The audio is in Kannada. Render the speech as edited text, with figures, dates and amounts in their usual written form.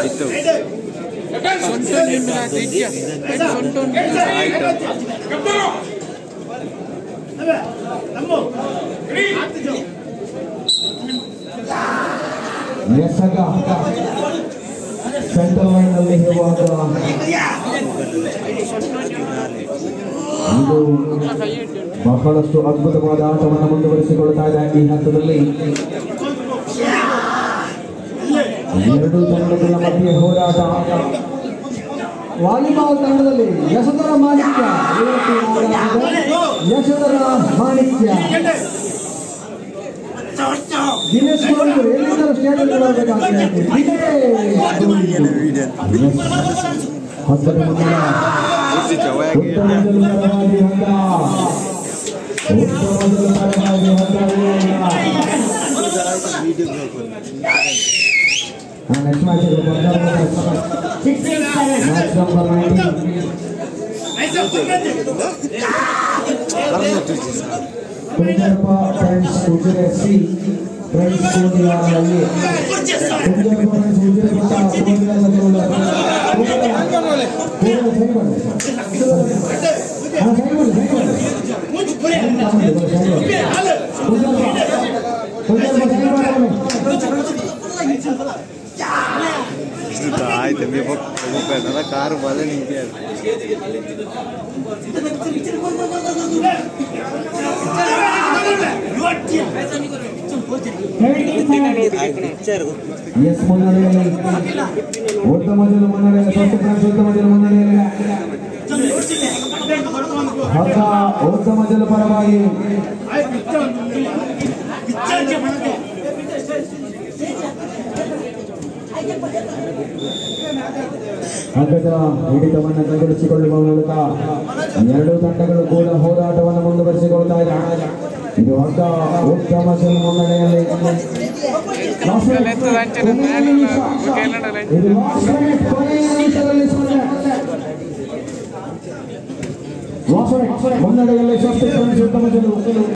ಆಯ್ತು ಸೆಂಟರ್ ಲೈನ್ ನಲ್ಲಿ ಇರುವಾಗ ಇದು ಬಹಳಷ್ಟು ಅದ್ಭುತವಾದ ಆಟವನ್ನು ಮುಂದುವರಿಸಿಕೊಳ್ತಾ ಇದೆ. ಈ ಹಂತದಲ್ಲಿ ಎರಡು ತಂಡಗಳ ಮಧ್ಯೆ ಹೋರಾಟ. ವಾಲಿಬಾಲ್ ತಂಡದಲ್ಲಿ ಯಶೋಧರ ಮಾಣಿಕ್ಯ ದಿನೇಶ್ ಗೌಡ್ರು ಎಲ್ಲಿಂದ stadium next match is match number 19. Punjarpa friends Ujjare C friends Kodia A Punjarpa friends Ujjare Kodia ಆಯ್ತು ನೀವು ಕಾರು ಬಲ ನಿಂತೆ yes ಮುನ್ನಡೆಯಲ್ಲಿ ಉತ್ತಮ ಜನ ಮುನ್ನಡೆಯಲ್ಲಿ ಸ್ವಸ್ಥ ಫ್ರೆಂಡ್ಸ್ ಉತ್ತಮ ಜನ ಮುನ್ನಡೆಯಲ್ಲಿ ಹಗ್ಗ ಉತ್ತಮ ಜನ ಪರವಾಗಿ ಹಗ್ಗದ ಹಿಡಿತವನ್ನು ಕೈಗೊಳಿಸಿಕೊಳ್ಳುವ ಮೂಲಕ ಎರಡೂ ತಂಡಗಳು ಕೂಡ ಹೋರಾಟವನ್ನು ಮುಂದುವರಿಸಿಕೊಳ್ತಾ ಇದ್ದಾರೆ. ಇದು ಹಗ್ಗ ಉತ್ತಮ ಜನ ಮುನ್ನಡೆಯಲ್ಲಿ ಮುನ್ನಡೆಯಲ್ಲಿ ಸ್ವಸ್ಥ ಫ್ರೆಂಡ್ಸ್ ಉತ್ತಮ ಜನ